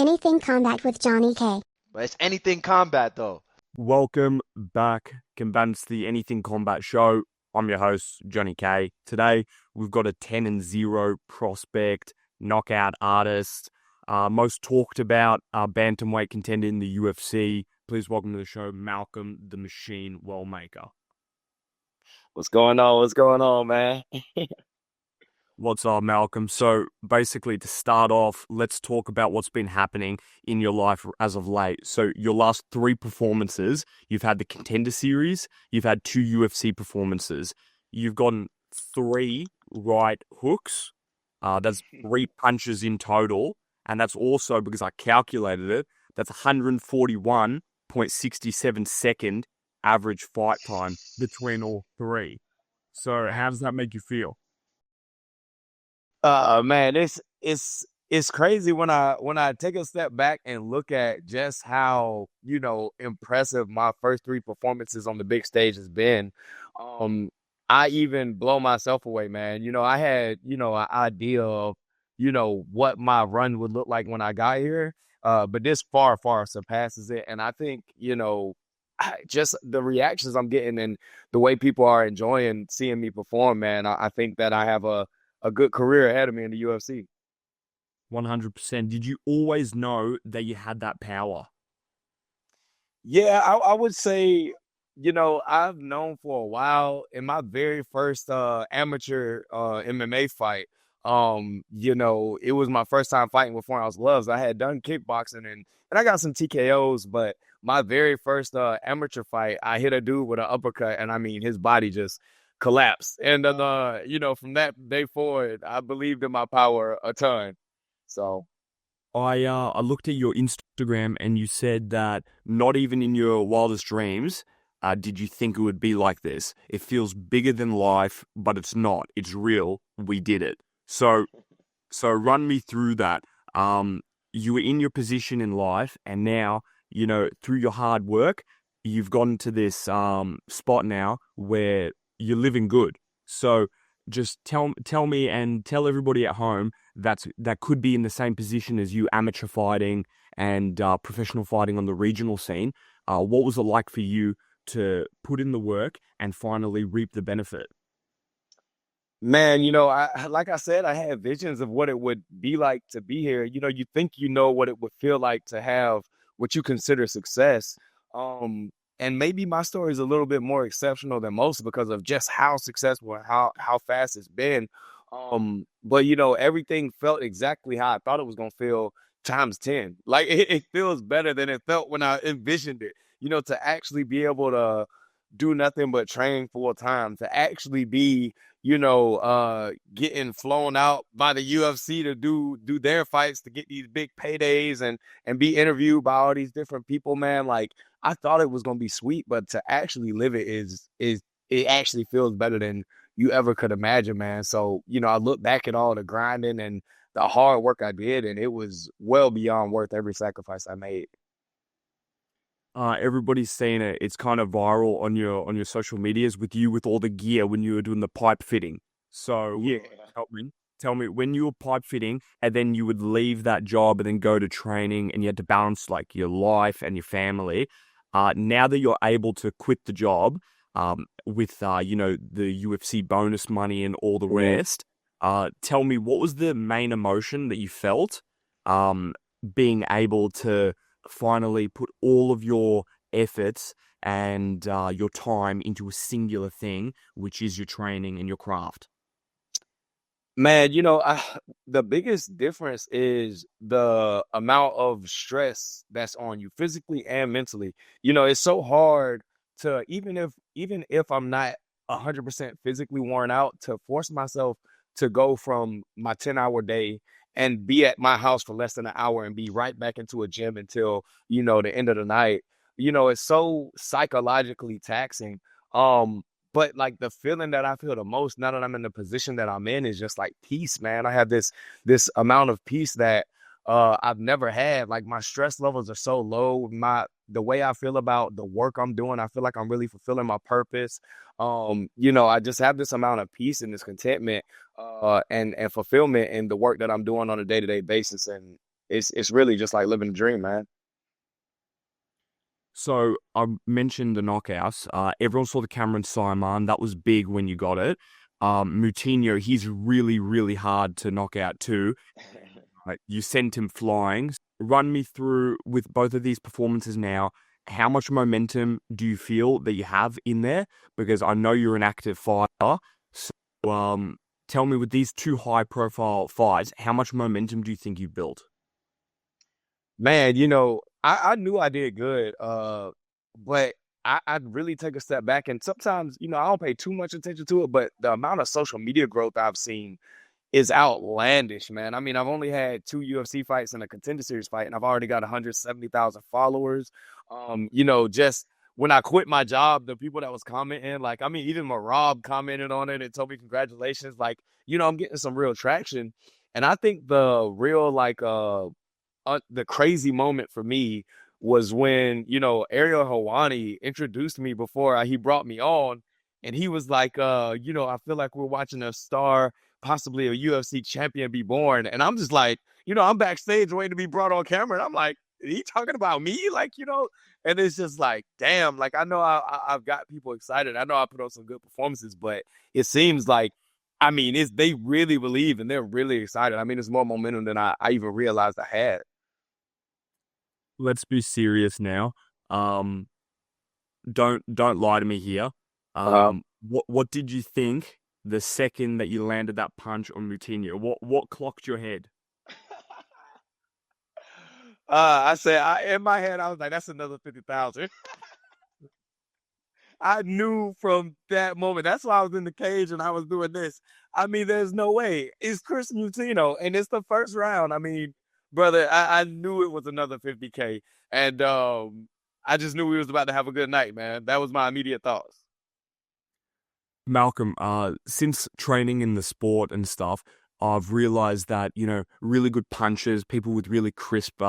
Anything Combat with Johnny K. But it's anything combat though. Welcome back, combatants, to the Anything Combat Show. I'm your host, Johnny K. Today, we've got a 10-0 prospect, knockout artist, most talked about bantamweight contender in the UFC. Please welcome to the show, Malcolm the Machine Wellmaker. What's going on? What's going on, man? What's up, Malcolm? So basically, to start off, let's talk about what's been happening in your life as of late. So your last 3 performances, you've had the Contender Series, you've had 2 UFC performances, you've gotten 3 right hooks, that's 3 punches in total, and that's also, because I calculated it, that's 141.67 second average fight time between all 3. So how does that make you feel? Man, it's crazy when I take a step back and look at just how, impressive my first 3 performances on the big stage has been. I even blow myself away, man. I had, an idea of, what my run would look like when I got here. But this far, far surpasses it. And I think, just the reactions I'm getting and the way people are enjoying seeing me perform, man, I think that I have a good career ahead of me in the UFC. 100%. Did you always know that you had that power? Yeah, I would say, I've known for a while. In my very first amateur MMA fight, it was my first time fighting with 4-ounce gloves. I had done kickboxing and I got some TKOs, but my very first amateur fight, I hit a dude with an uppercut, and I mean, his body just collapsed. And then, from that day forward, I believed in my power a ton. So I looked at your Instagram and you said that not even in your wildest dreams did you think it would be like this. It feels bigger than life, but it's not. It's real. We did it. So run me through that. You were in your position in life, and now, through your hard work, you've gotten to this spot now where you're living good. So just tell me and tell everybody at home that could be in the same position as you, amateur fighting and professional fighting on the regional scene. What was it like for you to put in the work and finally reap the benefit? man, like I said, I had visions of what it would be like to be here. You think what it would feel like to have what you consider success. And maybe my story is a little bit more exceptional than most because of just how successful and how fast it's been. But everything felt exactly how I thought it was gonna feel times 10. Like it feels better than it felt when I envisioned it. To actually be able to do nothing but train full time, to actually be, getting flown out by the UFC to do their fights, to get these big paydays and be interviewed by all these different people, man. Like, I thought it was gonna be sweet, but to actually live it is it actually feels better than you ever could imagine, man. So, I look back at all the grinding and the hard work I did, and it was well beyond worth every sacrifice I made. Everybody's saying it. It's kind of viral on your social medias with you with all the gear when you were doing the pipe fitting. So Yeah. tell me when you were pipe fitting and then you would leave that job and then go to training and you had to balance like your life and your family. Now that you're able to quit the job, with the UFC bonus money and all the rest, tell me what was the main emotion that you felt, being able to finally put all of your efforts and your time into a singular thing, which is your training and your craft. Man, the biggest difference is the amount of stress that's on you physically and mentally. It's so hard to, even if I'm not 100% physically worn out, to force myself to go from my 10-hour day and be at my house for less than an hour and be right back into a gym until, the end of the night. It's so psychologically taxing. But like the feeling that I feel the most now that I'm in the position that I'm in is just like peace, man. I have this amount of peace that I've never had. Like, my stress levels are so low. The way I feel about the work I'm doing, I feel like I'm really fulfilling my purpose. I just have this amount of peace and this contentment and fulfillment in the work that I'm doing on a day-to-day basis. And it's really just like living a dream, man. So I mentioned the knockouts. Everyone saw the Cameron Simon. That was big when you got it. Moutinho, he's really, really hard to knock out too. You sent him flying. Run me through with both of these performances now. How much momentum do you feel that you have in there? Because I know you're an active fighter. So tell me, with these two high-profile fights, how much momentum do you think you built? Man, I knew I did good, but I'd really take a step back. And sometimes, I don't pay too much attention to it, but the amount of social media growth I've seen is outlandish, man. I mean, I've only had 2 UFC fights and a Contender Series fight, and I've already got 170,000 followers. Just when I quit my job, the people that was commenting, like, I mean, even Marab commented on it and told me congratulations. Like, I'm getting some real traction. And I think the real, like, the crazy moment for me was when, Ariel Hawani introduced me before he brought me on. And he was like, I feel like we're watching a star, possibly a UFC champion be born. And I'm just like, I'm backstage waiting to be brought on camera. And I'm like, is he talking about me? Like, and it's just like, damn, like, I know I've got people excited. I know I put on some good performances, but it seems like, I mean, they really believe and they're really excited. I mean, it's more momentum than I even realized I had. Let's be serious now. Don't lie to me here. Uh, What did you think the second that you landed that punch on Moutinho? What clocked your head? I said, in my head, I was like, that's another 50,000. I knew from that moment. That's why I was in the cage and I was doing this. I mean, there's no way. It's Chris Mutino, and it's the first round. I mean, brother, I knew it was another 50K. And I just knew we was about to have a good night, man. That was my immediate thoughts. Malcolm, since training in the sport and stuff, I've realized that, really good punchers, people with really crisp,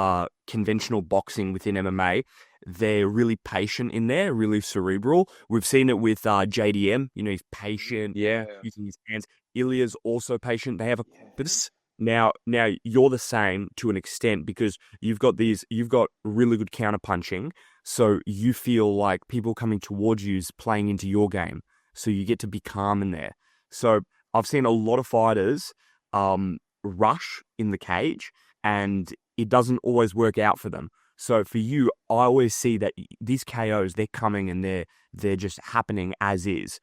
conventional boxing within MMA, they're really patient in there, really cerebral. We've seen it with JDM, he's patient, Yeah. using his hands. Ilya's also patient. They have a Yeah. compass. Now you're the same to an extent because you've got really good counter punching. So you feel like people coming towards you is playing into your game. So you get to be calm in there. So I've seen a lot of fighters rush in the cage, and it doesn't always work out for them. So for you, I always see that these KOs, they're coming and they're just happening as is.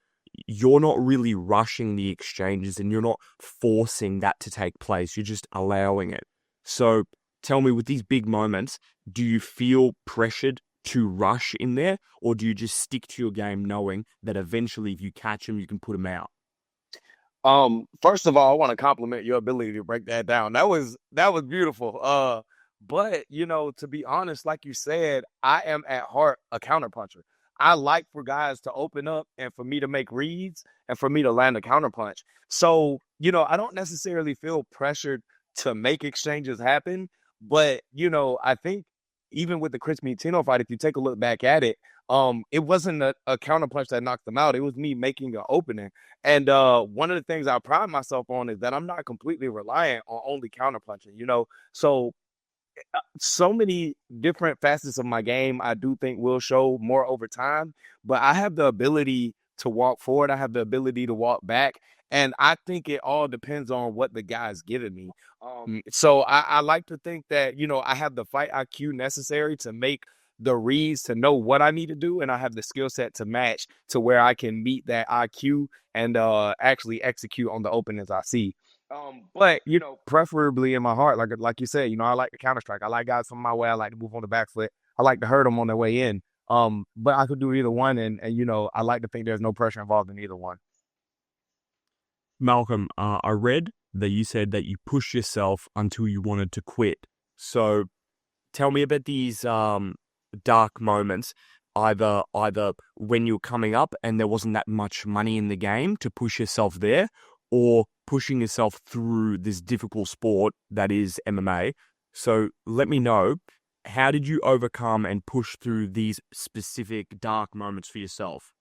You're not really rushing the exchanges and you're not forcing that to take place. You're just allowing it. So tell me, with these big moments, do you feel pressured to rush in there, or do you just stick to your game knowing that eventually if you catch him, you can put him out? First of all, I want to compliment your ability to break that down. That was beautiful. But to be honest, like you said, I am at heart a counterpuncher. I like for guys to open up and for me to make reads and for me to land a counterpunch. So, I don't necessarily feel pressured to make exchanges happen. But, I think even with the Chris Mutino fight, if you take a look back at it, it wasn't a counterpunch that knocked them out. It was me making an opening. And one of the things I pride myself on is that I'm not completely reliant on only counterpunching. So many different facets of my game I do think will show more over time, but I have the ability to walk forward. I have the ability to walk back. And I think it all depends on what the guy's giving me. So I like to think that, I have the fight IQ necessary to make the reads to know what I need to do. And I have the skill set to match to where I can meet that IQ and actually execute on the openings I see. But preferably in my heart, like you said, I like the counter strike. I like guys from my way. I like to move on the back foot. I like to hurt them on their way in. But I could do either one, and I like to think there's no pressure involved in either one. Malcolm, I read that you said that you pushed yourself until you wanted to quit. So tell me about these dark moments, either when you were coming up and there wasn't that much money in the game to push yourself there, or pushing yourself through this difficult sport that is MMA. So let me know, how did you overcome and push through these specific dark moments for yourself?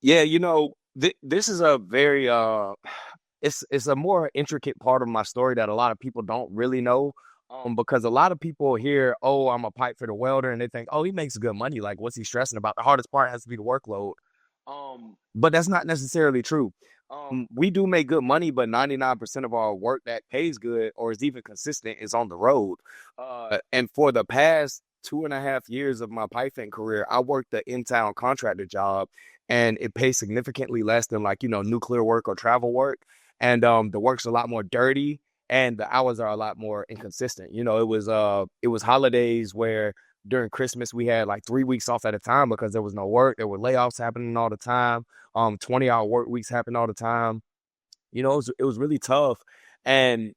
Yeah, this is a very it's a more intricate part of my story that a lot of people don't really know. Because a lot of people hear, oh, I'm a pipe fitter welder, and they think, oh, he makes good money. Like, what's he stressing about? The hardest part has to be the workload. But that's not necessarily true. We do make good money, but 99% of our work that pays good or is even consistent is on the road. And for the past 2.5 years of my pipe fitting career, I worked the in-town contractor job, and it pays significantly less than like, nuclear work or travel work. And the work's a lot more dirty and the hours are a lot more inconsistent. It was holidays where during Christmas we had like 3 weeks off at a time because there was no work. There were layoffs happening all the time. 20-hour work weeks happen all the time. It was really tough. And,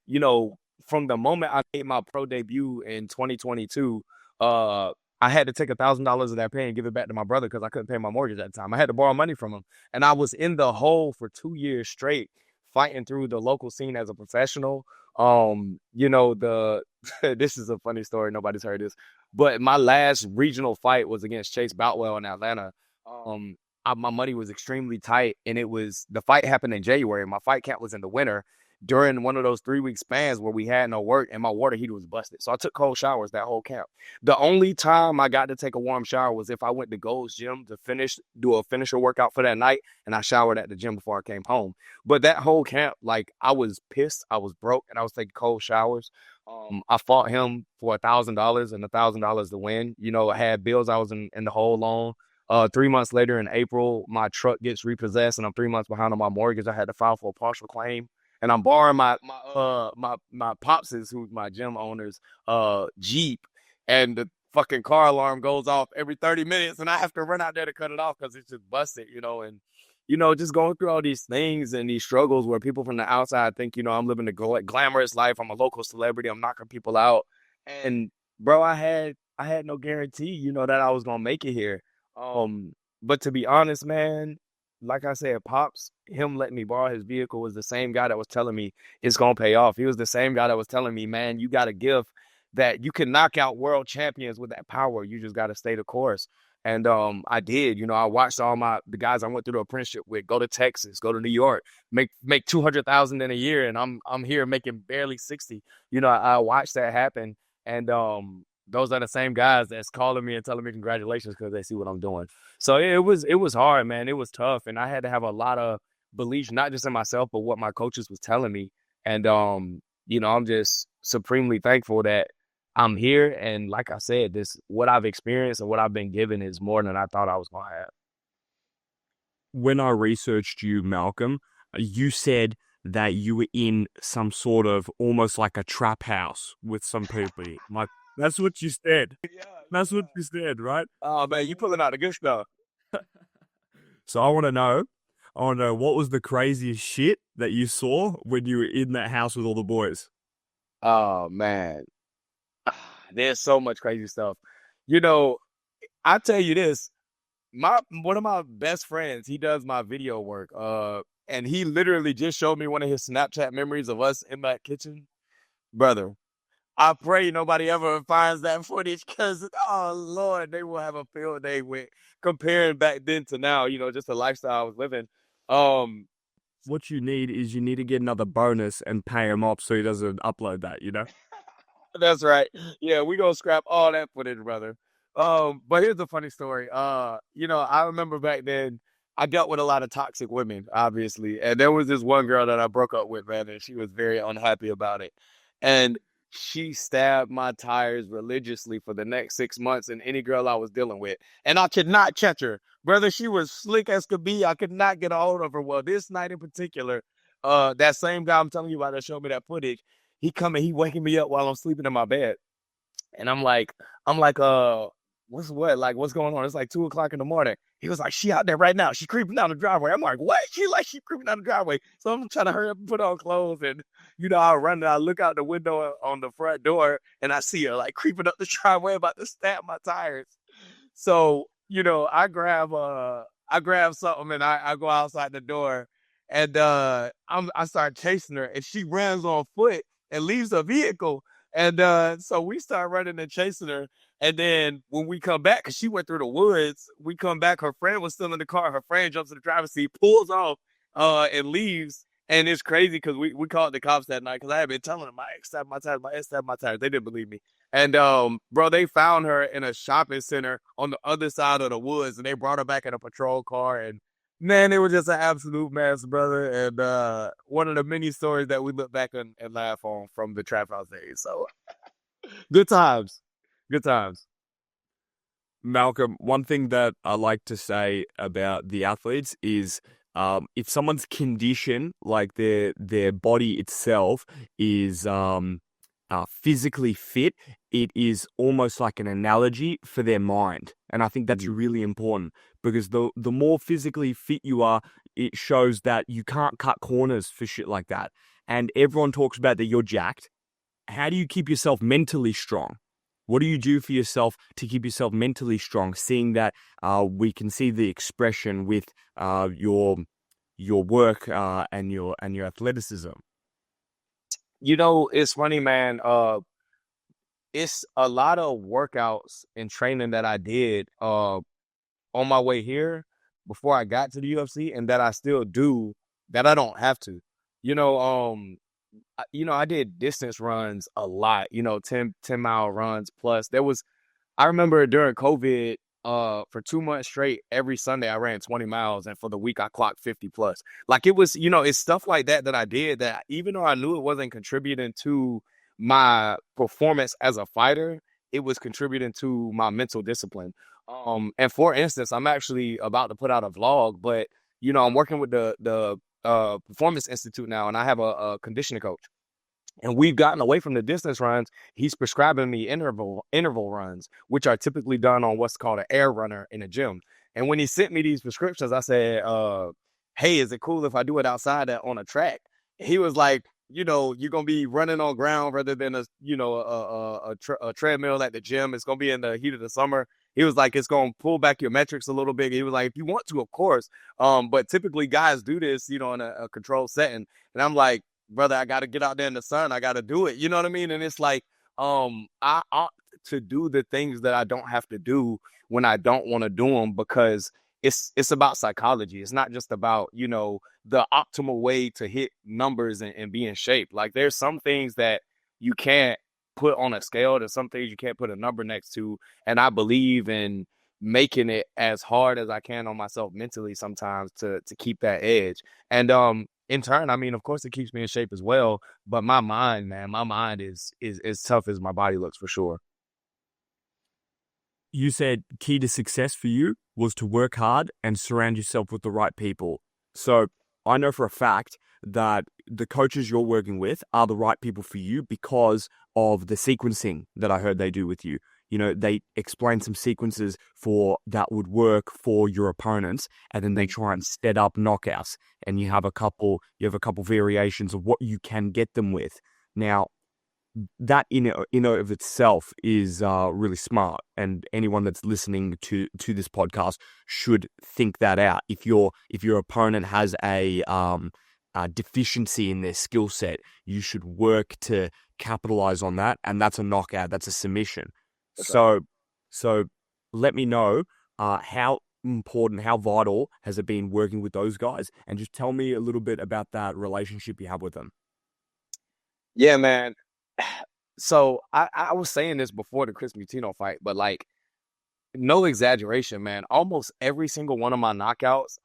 from the moment I made my pro debut in 2022, uh, I had to take $1,000 of that pay and give it back to my brother because I couldn't pay my mortgage at the time. I had to borrow money from him. And I was in the hole for 2 years straight, fighting through the local scene as a professional. The this is a funny story. Nobody's heard this. But my last regional fight was against Chase Boutwell in Atlanta. My money was extremely tight, and the fight happened in January. My fight camp was in the winter during one of those 3 week spans where we had no work and my water heater was busted. So I took cold showers that whole camp. The only time I got to take a warm shower was if I went to Gold's Gym to do a finisher workout for that night, and I showered at the gym before I came home. But that whole camp, like, I was pissed, I was broke, and I was taking cold showers. I fought him for $1,000 and $1,000 to win. I had bills I was in the hole on. 3 months later in April, my truck gets repossessed and I'm 3 months behind on my mortgage. I had to file for a partial claim, and I'm borrowing my pops's, who's my gym owner's Jeep, and the fucking car alarm goes off every 30 minutes and I have to run out there to cut it off because it's just busted, and just going through all these things and these struggles where people from the outside think, I'm living a glamorous life. I'm a local celebrity. I'm knocking people out. And bro, I had no guarantee, that I was gonna make it here. But to be honest, man, like I said, Pops, him letting me borrow his vehicle was the same guy that was telling me it's gonna pay off. He was the same guy that was telling me, man, you got a gift that you can knock out world champions with that power. You just got to stay the course. And I did. I watched all the guys I went through the apprenticeship with go to Texas, go to New York, make 200,000 in a year, and I'm here making barely 60. I watched that happen, and those are the same guys that's calling me and telling me congratulations because they see what I'm doing. So it was hard, man. It was tough, and I had to have a lot of belief, not just in myself, but what my coaches was telling me. And I'm just supremely thankful that I'm here. And like I said, what I've experienced and what I've been given is more than I thought I was gonna have. When I researched you, Malcolm, you said that you were in some sort of almost like a trap house with some people. Like, that's what you said. That's what you said, right? Oh man, you pulling out the good stuff. So I want to know what was the craziest shit that you saw when you were in that house with all the boys? Oh man, there's so much crazy stuff. I tell you this, one of my best friends, he does my video work. And he literally just showed me one of his Snapchat memories of us in that kitchen. Brother, I pray nobody ever finds that footage because, oh Lord, they will have a field day with comparing back then to now, just the lifestyle I was living. What you need to get another bonus and pay him off so he doesn't upload that, That's right. Yeah, we gonna scrap all that footage, brother. But here's a funny story. I remember back then I dealt with a lot of toxic women, obviously. And there was this one girl that I broke up with, man, and she was very unhappy about it. And she stabbed my tires religiously for the next 6 months and any girl I was dealing with. And I could not catch her. Brother, she was slick as could be. I could not get a hold of her. Well, this night in particular, that same guy I'm telling you about that showed me that footage, he waking me up while I'm sleeping in my bed. And I'm like, what's going on? It's like 2:00 in the morning. He was like, she out there right now. She creeping down the driveway. I'm like, what? She creeping down the driveway. So I'm trying to hurry up and put on clothes. And, I run and I look out the window on the front door and I see her like creeping up the driveway about to stab my tires. So, I grab something and I go outside the door and I start chasing her and she runs on foot and leaves her vehicle. And so we start running and chasing her. And then when we come back, because she went through the woods, we come back, her friend was still in the car. Her friend jumps in the driver's seat, pulls off and leaves. And it's crazy because we called the cops that night because I had been telling them my ex stabbed my tires, my ex stabbed my tires. They didn't believe me. And bro, they found her in a shopping center on the other side of the woods, and they brought her back in a patrol car. And man, it was just an absolute mess, brother. And one of the many stories that we look back and laugh on from the trap house days. So good times, good times. Malcolm, one thing that I like to say about the athletes is if someone's condition, like their body itself, is physically fit, it is almost like an analogy for their mind. And I think that's really important because the more physically fit you are, it shows that you can't cut corners for shit like that. And everyone talks about that you're jacked. How do you keep yourself mentally strong? What do you do for yourself to keep yourself mentally strong? Seeing that we can see the expression with your work and your athleticism. You know, it's funny, man. It's a lot of workouts and training that I did on my way here before I got to the UFC, and that I still do that I don't have to. You know, I did distance runs a lot. You know, 10-mile runs plus. I remember during COVID, for 2 months straight, every Sunday I ran 20 miles, and for the week I clocked 50 plus. Like it was, it's stuff like that I did that even though I knew it wasn't contributing to my performance as a fighter, it was contributing to my mental discipline. And for instance, I'm actually about to put out a vlog, but I'm working with the Performance Institute now, and I have a conditioning coach. And we've gotten away from the distance runs. He's prescribing me interval runs, which are typically done on what's called an air runner in a gym. And when he sent me these prescriptions, I said, hey, is it cool if I do it outside on a track? He was like, you're going to be running on ground rather than a treadmill at the gym. It's going to be in the heat of the summer. He was like, it's going to pull back your metrics a little bit. He was like, if you want to, of course. But typically guys do this, in a controlled setting. And I'm like, brother, I got to get out there in the sun. I got to do it. You know what I mean? And it's like, I ought to do the things that I don't have to do when I don't want to do them, because it's about psychology. It's not just about, the optimal way to hit numbers and be in shape. Like there's some things that you can't put on a scale. There's some things you can't put a number next to. And I believe in making it as hard as I can on myself mentally sometimes to keep that edge. And in turn, I mean, of course, it keeps me in shape as well. But my mind, man, is as tough as my body looks, for sure. You said key to success for you was to work hard and surround yourself with the right people. So I know for a fact that the coaches you're working with are the right people for you because of the sequencing that I heard they do with you. They explain some sequences that would work for your opponents, and then they try and set up knockouts, and you have a couple variations of what you can get them with. Now, that in of itself is really smart, and anyone that's listening to this podcast should think that out. If your opponent has a deficiency in their skill set, you should work to capitalize on that, and that's a knockout, that's a submission. So let me know how important, how vital has it been working with those guys, and just tell me a little bit about that relationship you have with them. Yeah, man. So I was saying this before the Chris Mutino fight, but like, no exaggeration, man. Almost every single one of my knockouts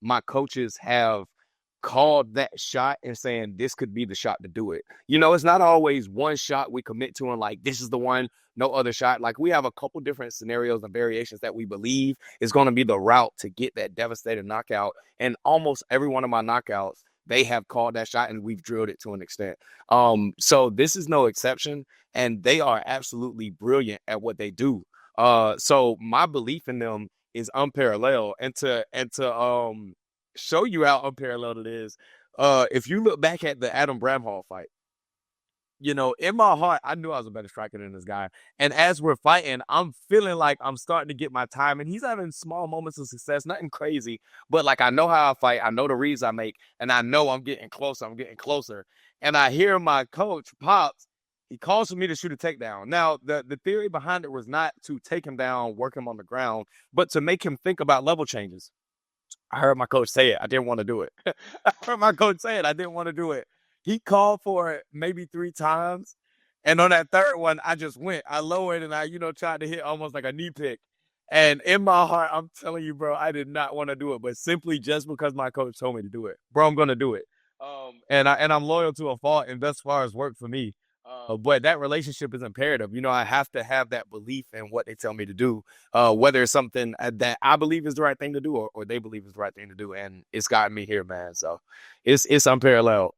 my coaches have called that shot and saying this could be the shot to do it. It's not always one shot we commit to and like, this is the one, no other shot. Like we have a couple different scenarios and variations that we believe is going to be the route to get that devastating knockout. And almost every one of my knockouts, they have called that shot and we've drilled it to an extent. So this is no exception, and they are absolutely brilliant at what they do. So my belief in them is unparalleled, and to show you how unparalleled it is, if you look back at the Adam Bramhall fight, in my heart, I knew I was a better striker than this guy. And as we're fighting, I'm feeling like I'm starting to get my time, and he's having small moments of success, nothing crazy, but like I know how I fight, I know the reads I make, and I know I'm getting closer. And I hear my coach, Pops, he calls for me to shoot a takedown. Now, the theory behind it was not to take him down, work him on the ground, but to make him think about level changes. I heard my coach say it. I didn't want to do it. I heard my coach say it. I didn't want to do it. He called for it maybe 3 times. And on that third one, I just went. I lowered and I, tried to hit almost like a knee pick. And in my heart, I'm telling you, bro, I did not want to do it. But simply just because my coach told me to do it, bro, I'm gonna do it. And I'm loyal to a fault, and thus far has worked for me. But that relationship is imperative. I have to have that belief in what they tell me to do, whether it's something that I believe is the right thing to do or they believe is the right thing to do. And it's gotten me here, man. So it's unparalleled.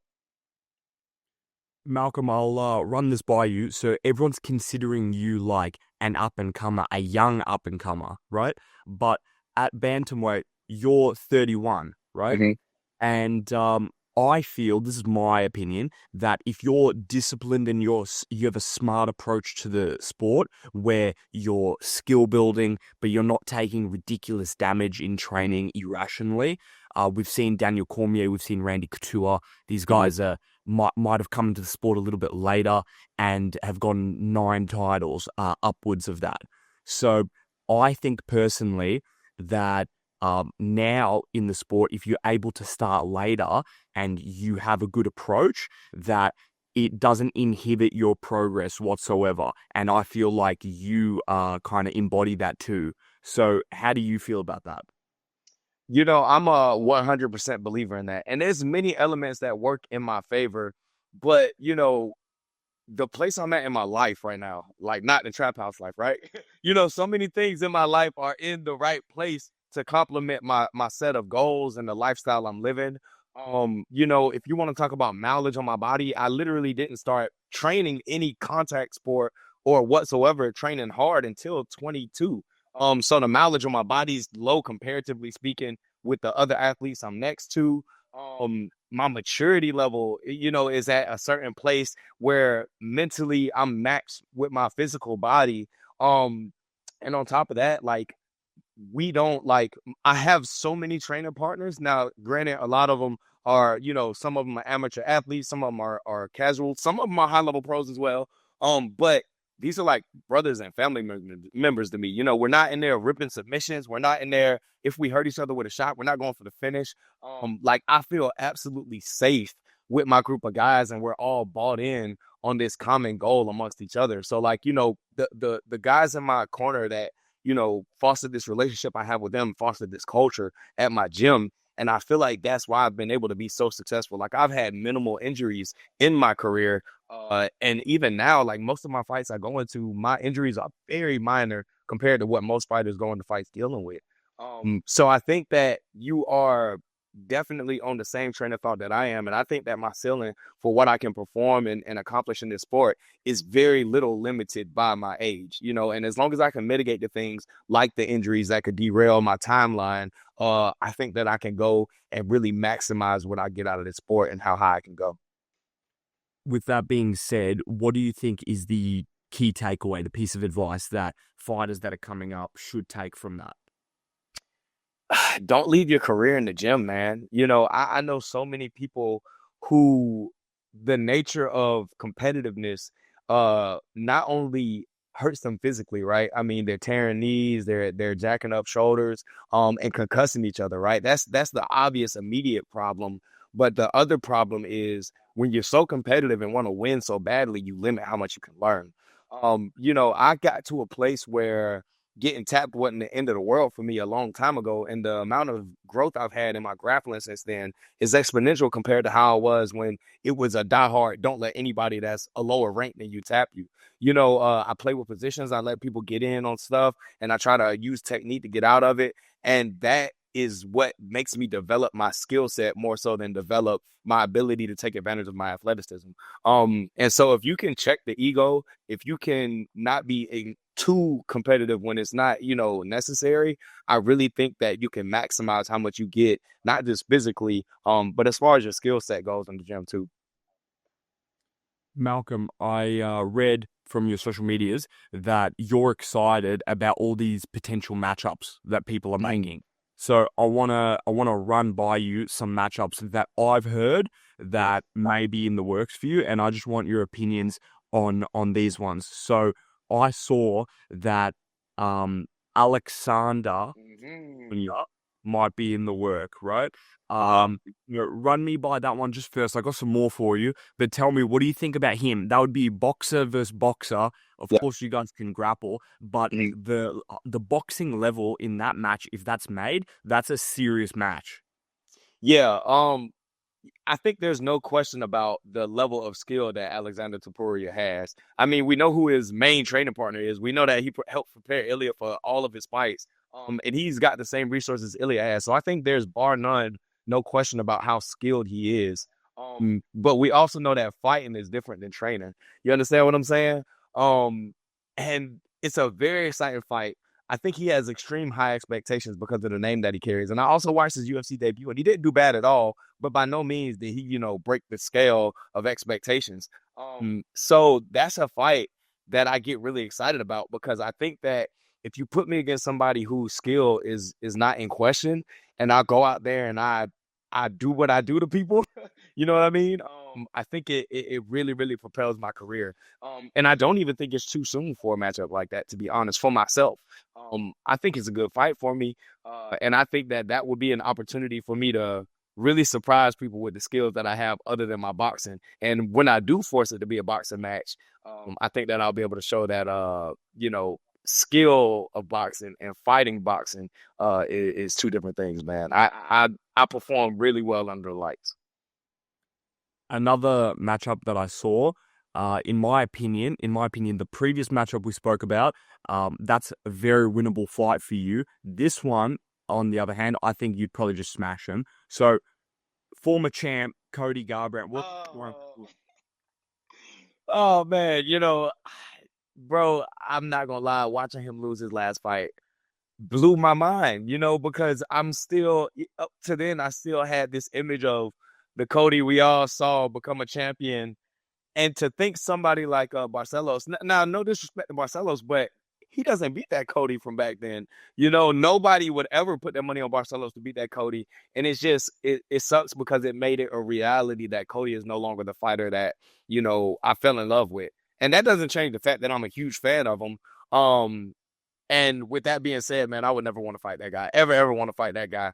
Malcolm, I'll run this by you. So everyone's considering you like an up-and-comer, a young up-and-comer, right? But at bantamweight, you're 31, right? Mhm. And I feel, this is my opinion, that if you're disciplined and you have a smart approach to the sport where you're skill building, but you're not taking ridiculous damage in training irrationally. We've seen Daniel Cormier, we've seen Randy Couture. These guys might have come into the sport a little bit later and have gotten 9 titles, upwards of that. So I think personally that now in the sport, if you're able to start later and you have a good approach, that it doesn't inhibit your progress whatsoever. And I feel like you kind of embody that too. So how do you feel about that? I'm a 100% believer in that. And there's many elements that work in my favor. But, the place I'm at in my life right now, like not the trap house life, right? So many things in my life are in the right place to complement my set of goals and the lifestyle I'm living. If you want to talk about mileage on my body, I literally didn't start training any contact sport or whatsoever training hard until 22. So the mileage on my body is low comparatively speaking with the other athletes I'm next to. My maturity level, is at a certain place where mentally I'm matched with my physical body. And on top of that, like we don't like I have so many trainer partners. Now, granted, a lot of them are, some of them are amateur athletes, some of them are casual, some of them are high level pros as well. But these are like brothers and family members to me. We're not in there ripping submissions. We're not in there if we hurt each other with a shot, we're not going for the finish. Like I feel absolutely safe with my group of guys, and we're all bought in on this common goal amongst each other. So like, the guys in my corner that fostered this relationship I have with them, fostered this culture at my gym. And I feel like that's why I've been able to be so successful. Like I've had minimal injuries in my career. And even now, like most of my fights I go into, my injuries are very minor compared to what most fighters go into fights dealing with. So I think that you are definitely on the same train of thought that I am. And I think that my ceiling for what I can perform and accomplish in this sport is very little limited by my age, and as long as I can mitigate the things like the injuries that could derail my timeline, I think that I can go and really maximize what I get out of this sport and how high I can go. With that being said, what do you think is the key takeaway, the piece of advice that fighters that are coming up should take from that? Don't leave your career in the gym, man. I know so many people who the nature of competitiveness not only hurts them physically, right? I mean, they're tearing knees, they're jacking up shoulders, and concussing each other, right? That's the obvious immediate problem. But the other problem is when you're so competitive and want to win so badly, you limit how much you can learn. I got to a place where getting tapped wasn't the end of the world for me a long time ago. And the amount of growth I've had in my grappling since then is exponential compared to how I was when it was a diehard, don't let anybody that's a lower rank than you tap you. I play with positions. I let people get in on stuff and I try to use technique to get out of it. And that is what makes me develop my skill set more so than develop my ability to take advantage of my athleticism. And so if you can check the ego, if you can not be too competitive when it's not, necessary, I really think that you can maximize how much you get, not just physically, but as far as your skill set goes in the gym too. Malcolm, I read from your social medias that you're excited about all these potential matchups that people are making. So I wanna run by you some matchups that I've heard that may be in the works for you, and I just want your opinions on these ones. So I saw that Alexander Mhm. Jr. might be in the work, right? Run me by that one just first. I got some more for you, but tell me, what do you think about him? That would be boxer versus boxer. Of Yeah. course, you guys can grapple, but the boxing level in that match, if that's made, that's a serious match. Yeah. I think there's no question about the level of skill that Alexander Topuria has. I mean, we know who his main training partner is. We know that he helped prepare Ilya for all of his fights. And he's got the same resources Ilya has. So I think there's bar none, no question about how skilled he is. But we also know that fighting is different than training. You understand what I'm saying? And it's a very exciting fight. I think he has extreme high expectations because of the name that he carries. And I also watched his UFC debut, and he didn't do bad at all, but by no means did he, break the scale of expectations. So that's a fight that I get really excited about, because I think that if you put me against somebody whose skill is not in question, and I go out there and I do what I do to people, you know what I mean? I think it really, really propels my career. And I don't even think it's too soon for a matchup like that, to be honest, for myself. I think it's a good fight for me. And I think that would be an opportunity for me to really surprise people with the skills that I have other than my boxing. And when I do force it to be a boxing match, I think that I'll be able to show that, skill of boxing and fighting boxing is two different things, man. I perform really well under the lights. Another matchup that I saw, in my opinion, the previous matchup we spoke about, that's a very winnable fight for you. This one, on the other hand, I think you'd probably just smash him. So, former champ Cody Garbrandt. Oh man, bro, I'm not gonna lie, watching him lose his last fight blew my mind, because I'm still, up to then, I still had this image of the Cody we all saw become a champion. And to think somebody like Barcelos, now no disrespect to Barcelos, but he doesn't beat that Cody from back then. Nobody would ever put their money on Barcelos to beat that Cody. And it's just, it sucks because it made it a reality that Cody is no longer the fighter that, I fell in love with. And that doesn't change the fact that I'm a huge fan of him. And with that being said, man, I would never want to fight that guy. Ever want to fight that guy.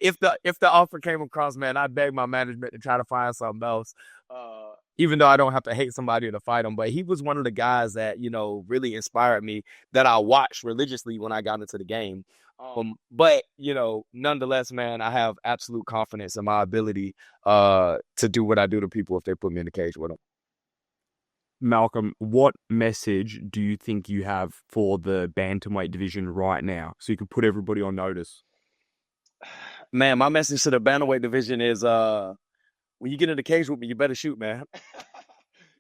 If the offer came across, man, I'd beg my management to try to find something else. Even though I don't have to hate somebody to fight him, but he was one of the guys that, really inspired me, that I watched religiously when I got into the game. But, nonetheless, man, I have absolute confidence in my ability to do what I do to people if they put me in the cage with them. Malcolm, what message do you think you have for the bantamweight division right now, so you can put everybody on notice? Man, my message to the bantamweight division is, when you get in the cage with me, you better shoot, man.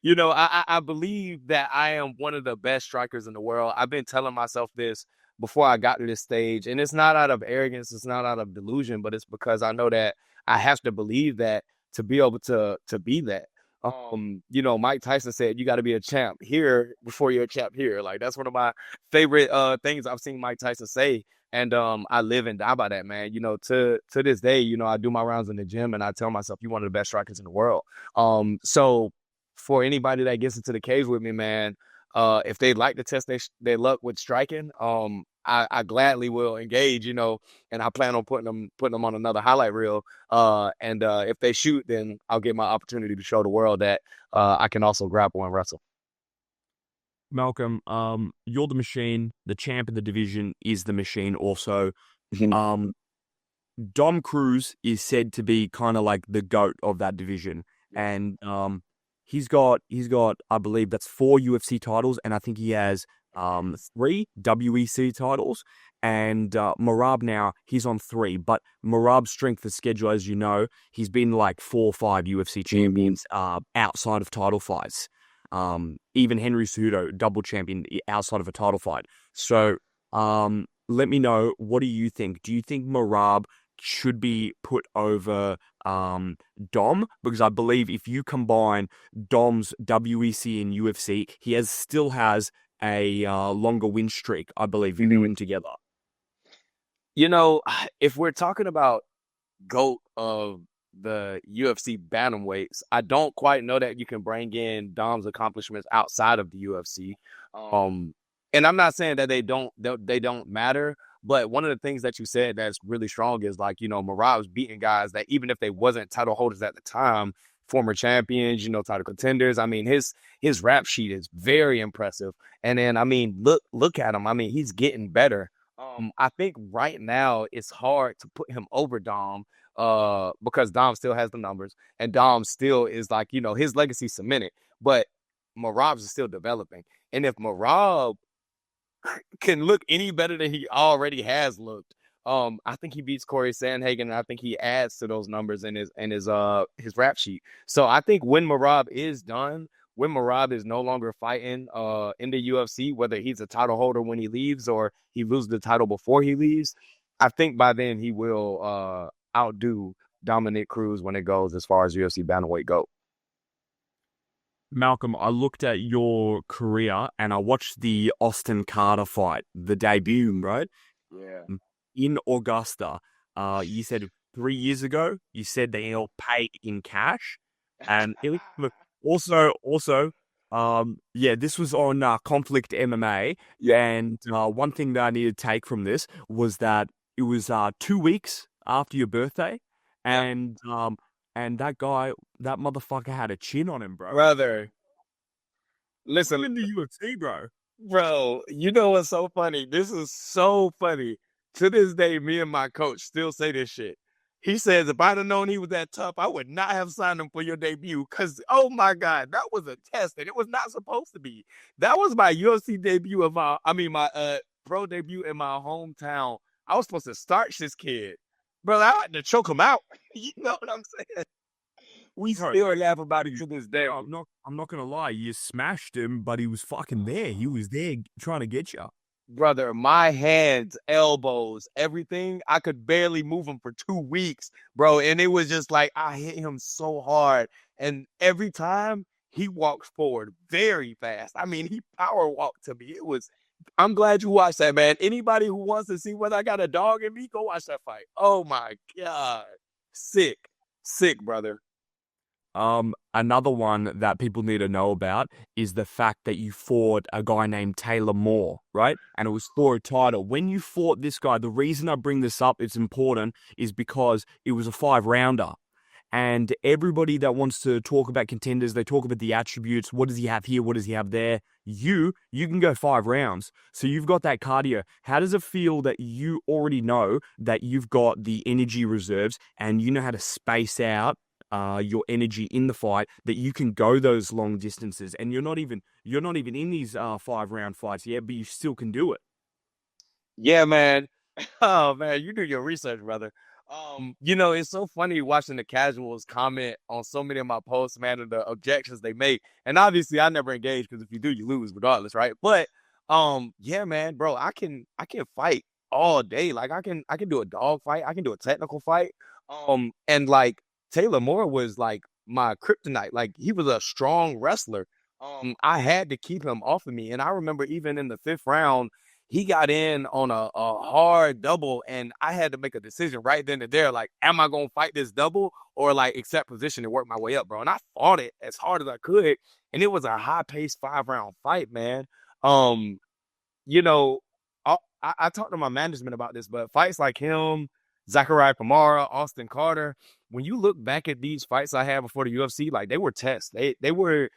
I believe that I am one of the best strikers in the world. I've been telling myself this before I got to this stage, and it's not out of arrogance, it's not out of delusion, but it's because I know that I have to believe that to be able to be that. Mike Tyson said you got to be a champ here before you're a champ here. Like, that's one of my favorite things I've seen Mike Tyson say. And I live and die by that, man. To this day, I do my rounds in the gym and I tell myself, you're one of the best strikers in the world. So for anybody that gets into the cage with me, man, if they'd like to test their luck with striking, I gladly will engage, and I plan on putting them on another highlight reel. And if they shoot, then I'll get my opportunity to show the world that I can also grapple and wrestle. Malcolm, you're the machine. The champ of the division is the machine also. Dom Cruz is said to be kind of like the GOAT of that division. And he's got, I believe that's 4 UFC titles, and I think he has 3 WEC titles. And Merab now, he's on 3. But Merab's strength of schedule, as you know, he's been like 4 or 5 UFC champions outside of title fights. Even Henry Cejudo, double champion outside of a title fight. So let me know, what do you think? Do you think Merab should be put over Dom? Because I believe if you combine Dom's WEC and UFC, he still has a longer win streak, I believe, if they win together. If we're talking about GOAT of the UFC bantamweights, I don't quite know that you can bring in Dom's accomplishments outside of the UFC. And I'm not saying that they don't matter, But one of the things that you said that's really strong is like, Marab's beating guys that even if they wasn't title holders at the time, former champions, title contenders. I mean, his rap sheet is very impressive. And then, I mean, look at him. I mean, he's getting better. I think right now it's hard to put him over Dom, because Dom still has the numbers and Dom still is like, his legacy cemented, but Marab's is still developing. And if Marab can look any better than he already has looked, I think he beats Corey Sandhagen, and I think he adds to those numbers in his rap sheet. So I think when Marab is done, when Marab is no longer fighting in the UFC, whether he's a title holder when he leaves or he loses the title before he leaves, I think by then he will outdo Dominic Cruz when it goes as far as UFC bantamweight go. Malcolm, I looked at your career and I watched the Austin Carter fight, the debut, right? Yeah. In Augusta. You said 3 years ago, you said they all paid in cash. And look, also, this was on Conflict MMA. Yeah. And one thing that I needed to take from this was that it was 2 weeks after your birthday. And that guy, that motherfucker had a chin on him, bro. Brother, listen, In the UFC, bro. bro, you know what's so funny? This is so funny. To this day, me and my coach still say this shit. He says, if I'd have known he was that tough, I would not have signed him for your debut. Because, oh my God, that was a test, and it was not supposed to be. That was my UFC debut my pro debut in my hometown. I was supposed to starch this kid. Bro, I had to choke him out. You know what I'm saying? We still laugh about it to this day. I'm not gonna lie, you smashed him, but he was fucking there. He was there trying to get you. Brother, my hands, elbows, everything, I could barely move them for 2 weeks, bro. And it was just like I hit him so hard. And every time he walks forward very fast. I mean, he power walked to me. I'm glad you watched that, man. Anybody who wants to see whether I got a dog in me, go watch that fight. Oh my God. Sick, brother. Another one that people need to know about is the fact that you fought a guy named Taylor Moore, right? And it was for a title. When you fought this guy, the reason I bring this up, it's important, is because it was a 5-rounder. And everybody that wants to talk about contenders, they talk about the attributes. What does he have here? What does he have there? You can go 5 rounds. So you've got that cardio. How does it feel that you already know that you've got the energy reserves and you know how to space out your energy in the fight, that you can go those long distances, and you're not even in these 5-round fights yet, but you still can do it. Yeah, man. Oh man, you do your research, brother. It's so funny watching the casuals comment on so many of my posts, man, and the objections they make. And obviously I never engage because if you do, you lose regardless, right? But yeah, man, bro, I can fight all day. Like I can do a dog fight, I can do a technical fight. And like Taylor Moore was like my kryptonite. Like he was a strong wrestler. I had to keep him off of me. And I remember even in the 5th round, he got in on a hard double, and I had to make a decision right then and there. Like, am I going to fight this double or like accept position and work my way up, bro? And I fought it as hard as I could. And it was a high-paced 5-round fight, man. I talked to my management about this, but fights like him, Zachariah Kamara, Austin Carter, when you look back at these fights I had before the UFC, like they were tests. They were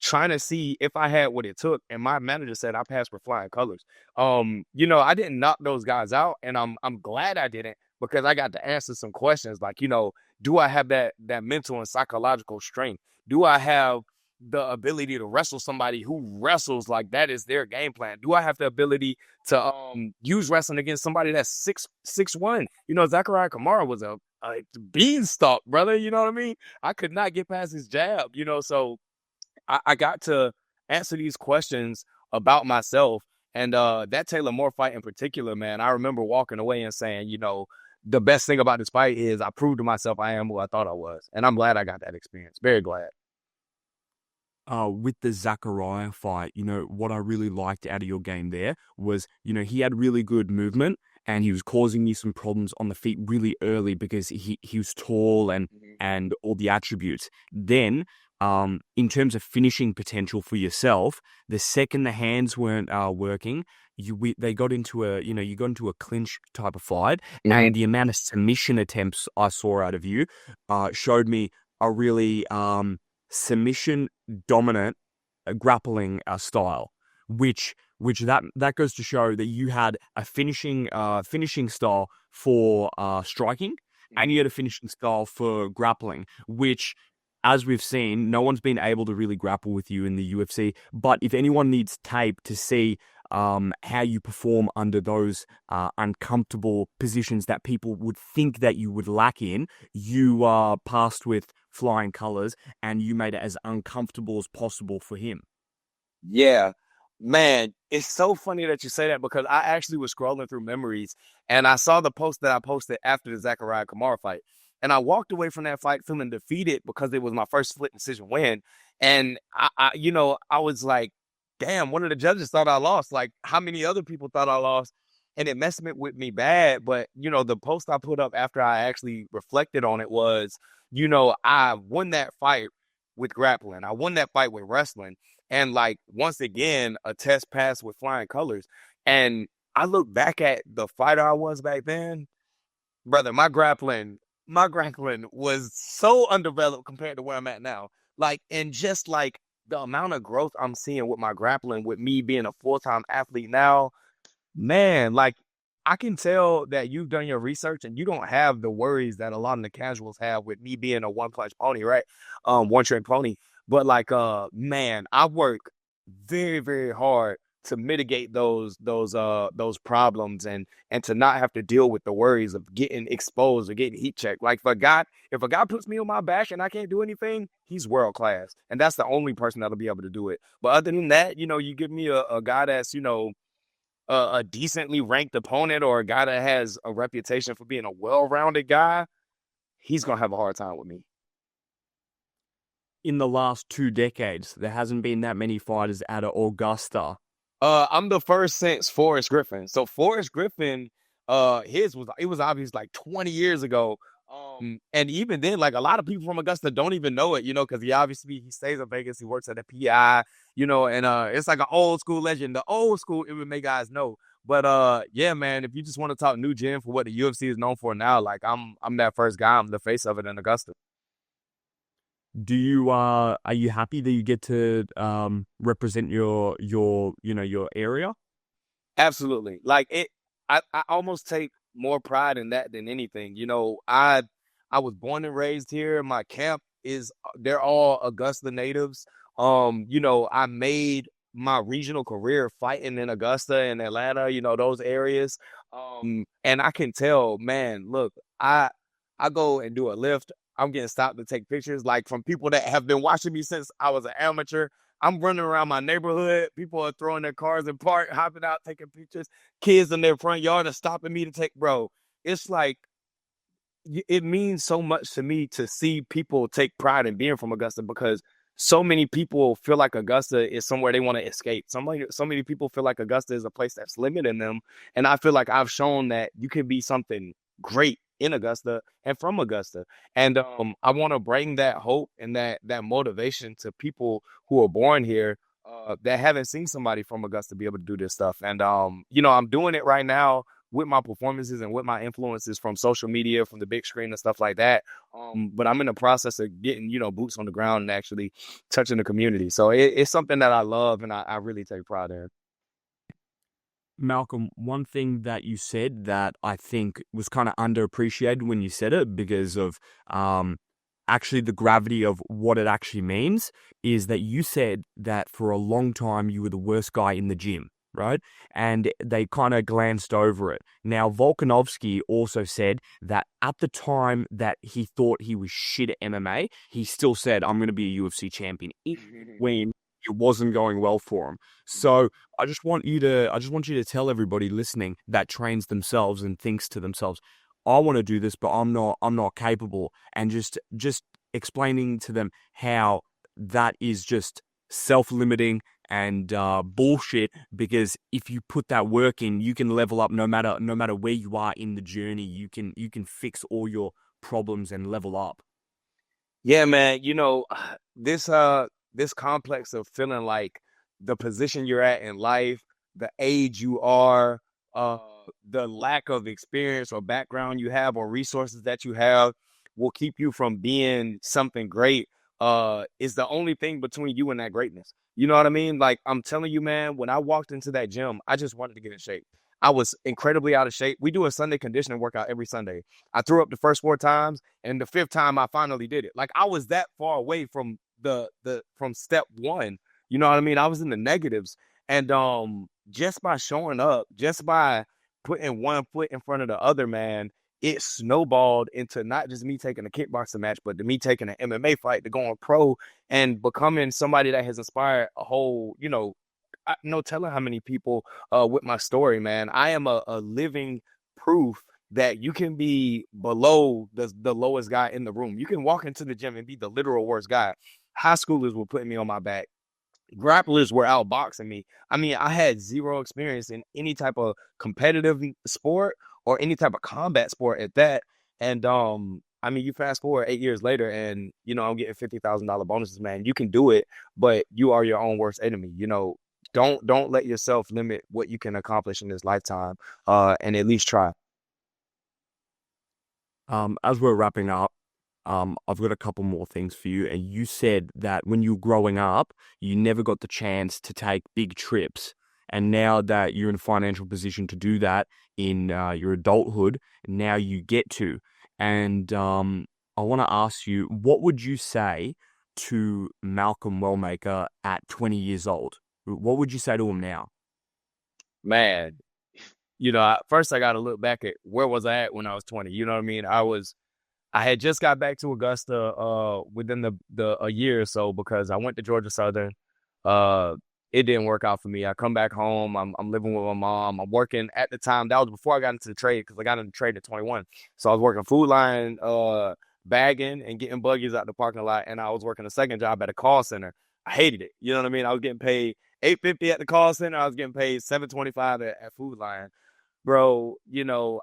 trying to see if I had what it took. And my manager said I passed with flying colors. I didn't knock those guys out, and I'm glad I didn't, because I got to answer some questions like, do I have that mental and psychological strength? Do I have the ability to wrestle somebody who wrestles like that is their game plan? Do I have the ability to use wrestling against somebody that's 6'1"? Zachariah Kamara was a beanstalk, brother. You know what I mean? I could not get past his jab, so I got to answer these questions about myself. And that Taylor Moore fight in particular, man, I remember walking away and saying, the best thing about this fight is I proved to myself I am who I thought I was. And I'm glad I got that experience. Very glad. With the Zachariah fight, what I really liked out of your game there was, he had really good movement and he was causing you some problems on the feet really early because he was tall and all the attributes. Then in terms of finishing potential for yourself, the second the hands weren't working, they got into you got into a clinch type of fight, and the amount of submission attempts I saw out of you showed me a really submission dominant grappling style, which that goes to show that you had a finishing style for striking, and you had a finishing style for grappling, which, as we've seen, no one's been able to really grapple with you in the UFC. But if anyone needs tape to see how you perform under those uncomfortable positions that people would think that you would lack in, you passed with flying colors, and you made it as uncomfortable as possible for him. Yeah, man, it's so funny that you say that because I actually was scrolling through memories and I saw the post that I posted after the Zachariah Kamara fight. And I walked away from that fight feeling defeated because it was my first split decision win. And I was like, damn, one of the judges thought I lost. Like, how many other people thought I lost? And it messed with me bad. But, the post I put up after I actually reflected on it was, I won that fight with grappling. I won that fight with wrestling. And like, once again, a test pass with flying colors. And I look back at the fighter I was back then, brother, my grappling was so undeveloped compared to where I'm at now. Like, and just like the amount of growth I'm seeing with my grappling, with me being a full-time athlete now, man, like, I can tell that you've done your research and you don't have the worries that a lot of the casuals have with me being a one-punch pony, right? One-trick pony. But like, man, I work very, very hard to mitigate those problems and to not have to deal with the worries of getting exposed or getting heat checked. Like, if a guy puts me on my back and I can't do anything, he's world class, and that's the only person that'll be able to do it. But other than that, you give me a guy that's a decently ranked opponent or a guy that has a reputation for being a well-rounded guy, he's gonna have a hard time with me. In the last 2 decades, there hasn't been that many fighters out of Augusta. I'm the first since Forrest Griffin. So Forrest Griffin, it was obvious like 20 years ago. And even then, like, a lot of people from Augusta don't even know it, because he stays in Vegas, he works at the PI, and it's like an old school legend. The old school MMA guys know. But yeah, man, if you just want to talk new gym for what the UFC is known for now, like, I'm that first guy. I'm the face of it in Augusta. Do you are you happy that you get to represent your area? Absolutely. Like, I almost take more pride in that than anything. I was born and raised here. My camp they're all Augusta natives. I made my regional career fighting in Augusta and Atlanta, those areas. And I can tell, man, look, I go and do a lift. I'm getting stopped to take pictures, like, from people that have been watching me since I was an amateur. I'm running around my neighborhood. People are throwing their cars in park, hopping out, taking pictures. Kids in their front yard are stopping me to take, bro. It's like, it means so much to me to see people take pride in being from Augusta, because so many people feel like Augusta is somewhere they want to escape. So many people feel like Augusta is a place that's limiting them. And I feel like I've shown that you can be something great in Augusta and from Augusta. And I want to bring that hope and that motivation to people who are born here that haven't seen somebody from Augusta be able to do this stuff. And I'm doing it right now with my performances and with my influences from social media, from the big screen and stuff like that. But I'm in the process of getting, boots on the ground and actually touching the community. So it's something that I love and I really take pride in. Malcolm, one thing that you said that I think was kind of underappreciated when you said it, because of actually the gravity of what it actually means, is that you said that for a long time you were the worst guy in the gym, right? And they kind of glanced over it. Now, Volkanovski also said that at the time that he thought he was shit at MMA, he still said, I'm going to be a UFC champion, even when it wasn't going well for him. So I just want you to tell everybody listening that trains themselves and thinks to themselves, I want to do this, but I'm not capable. And just explaining to them how that is just self-limiting and bullshit, because if you put that work in, you can level up no matter where you are in the journey. You can fix all your problems and level up. Yeah, man. This complex of feeling like the position you're at in life, the age you are, uh, the lack of experience or background you have or resources that you have will keep you from being something great. Is the only thing between you and that greatness. You know what I mean? Like I'm telling you, man, when I walked into that gym, I just wanted to get in shape. I was incredibly out of shape. We do a Sunday conditioning workout every Sunday. I threw up the first 4 times. And the fifth time I finally did it. Like I was that far away from the from step one. You know what I mean? I was in the negatives. And just by showing up, just by putting one foot in front of the other, man, it snowballed into not just me taking a kickboxing match, but to me taking an MMA fight, to going pro and becoming somebody that has inspired a whole, no telling how many people with my story, man. I am a living proof that you can be below the lowest guy in the room. You can walk into the gym and be the literal worst guy. High schoolers were putting me on my back. Grapplers were outboxing me. I mean, I had zero experience in any type of competitive sport or any type of combat sport at that. And I mean, you fast forward 8 years later, and I'm getting $50,000 bonuses, man. You can do it, but you are your own worst enemy. Don't let yourself limit what you can accomplish in this lifetime. And at least try. As we're wrapping up, I've got a couple more things for you. And you said that when you were growing up, you never got the chance to take big trips. And now that you're in a financial position to do that in your adulthood, now you get to. And I want to ask you, what would you say to Malcolm Wellmaker at 20 years old? What would you say to him now? Man, first I got to look back at where was I at when I was 20. You know what I mean? I had just got back to Augusta within the a year or so because I went to Georgia Southern. Uh it didn't work out for me. I come back home. I'm living with my mom. I'm working at the time. That was before I got into the trade because I got into the trade at 21. So I was working Food Line, bagging and getting buggies out the parking lot, and I was working a second job at a call center. I hated it. You know what I mean? I was getting paid $8.50 at the call center. I was getting paid $7.25 at Food Line. Bro,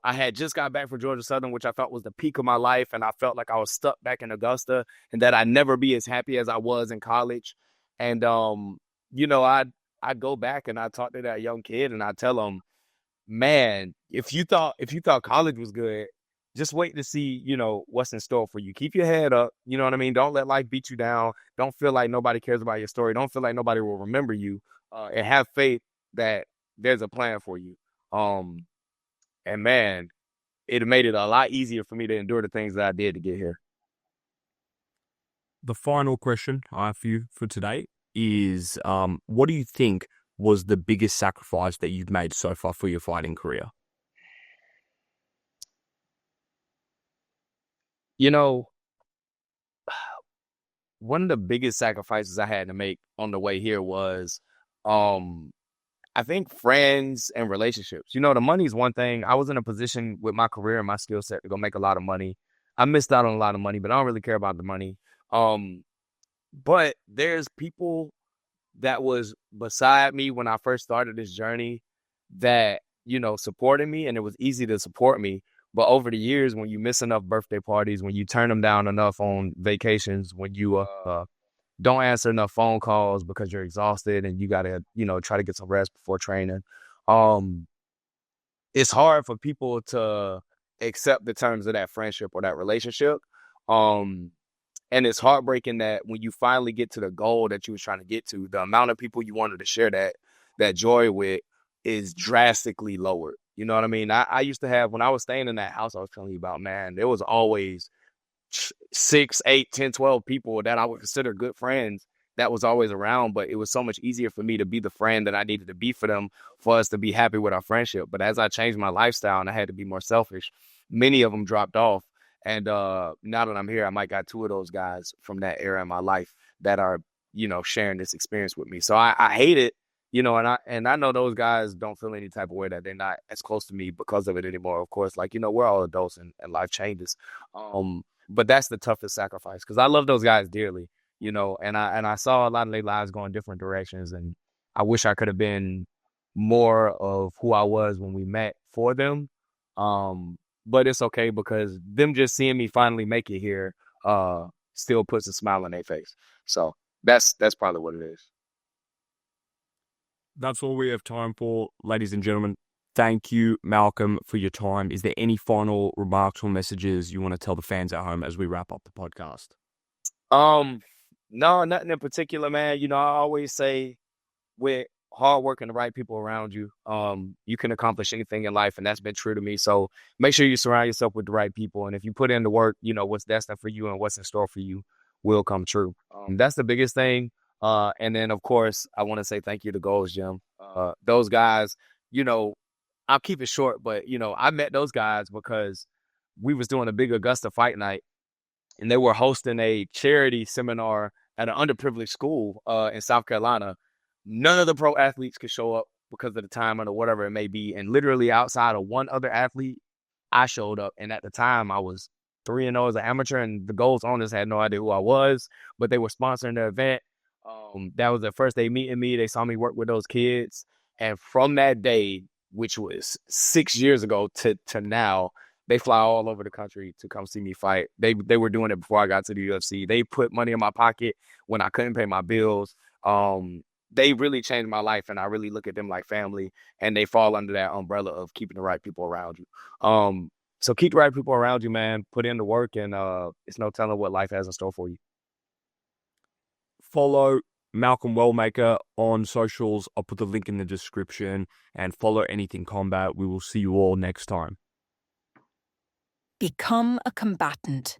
I had just got back from Georgia Southern, which I felt was the peak of my life, and I felt like I was stuck back in Augusta, and that I'd never be as happy as I was in college. And I go back and I talk to that young kid, and I tell him, man, if you thought college was good, just wait to see, what's in store for you. Keep your head up. You know what I mean? Don't let life beat you down. Don't feel like nobody cares about your story. Don't feel like nobody will remember you. And have faith that there's a plan for you. Um, and man, it made it a lot easier for me to endure the things that I did to get here. The final question I have for you for today is, what do you think was the biggest sacrifice that you've made so far for your fighting career? You know, one of the biggest sacrifices I had to make on the way here was, um, I think friends and relationships. The money is one thing. I was in a position with my career and my skill set to go make a lot of money. I missed out on a lot of money, but I don't really care about the money. Um, but there's people that was beside me when I first started this journey that, supported me, and it was easy to support me. But over the years, when you miss enough birthday parties, when you turn them down enough on vacations, when you don't answer enough phone calls because you're exhausted and you got to, try to get some rest before training, um, it's hard for people to accept the terms of that friendship or that relationship. Um, and it's heartbreaking that when you finally get to the goal that you was trying to get to, the amount of people you wanted to share that joy with is drastically lowered. You know what I mean? I used to have, when I was staying in that house I was telling you about, man, there was always 6, 8, 10, 12 people that I would consider good friends that was always around, but it was so much easier for me to be the friend that I needed to be for them, for us to be happy with our friendship. But as I changed my lifestyle and I had to be more selfish, many of them dropped off. And now that I'm here, I might got two of those guys from that era in my life that are, sharing this experience with me. So I hate it, and I know those guys don't feel any type of way that they're not as close to me because of it anymore. Of course, like, we're all adults and life changes. But that's the toughest sacrifice because I love those guys dearly, and I saw a lot of their lives going different directions, and I wish I could have been more of who I was when we met for them. But it's okay because them just seeing me finally make it here still puts a smile on their face. So that's probably what it is. That's all we have time for, ladies and gentlemen. Thank you, Malcolm, for your time. Is there any final remarks or messages you want to tell the fans at home as we wrap up the podcast? No, nothing in particular, man. You know, I always say with hard work and the right people around you, you can accomplish anything in life, and that's been true to me. So make sure you surround yourself with the right people, and if you put in the work, you know what's destined for you and what's in store for you will come true. That's the biggest thing. And then of course, I want to say thank you to Gold's Gym. Those guys, you know, I'll keep it short, but you know, I met those guys because we was doing a big Augusta fight night, and they were hosting a charity seminar at an underprivileged school in South Carolina. None of the pro athletes could show up because of the time or whatever it may be. And literally outside of one other athlete, I showed up. And at the time, I was 3-0 as an amateur, and the Gold's owners had no idea who I was, but they were sponsoring the event. That was their first day meeting me. They saw me work with those kids. And from that day, which was 6 years ago to now, they fly all over the country to come see me fight. They were doing it before I got to the UFC. They put money in my pocket when I couldn't pay my bills. They really changed my life, and I really look at them like family, and they fall under that umbrella of keeping the right people around you. So keep the right people around you, man. Put in the work, and it's no telling what life has in store for you. Follow Malcolm Wellmaker on socials. I'll put the link in the description, and follow Anything Combat. We will see you all next time. Become a combatant.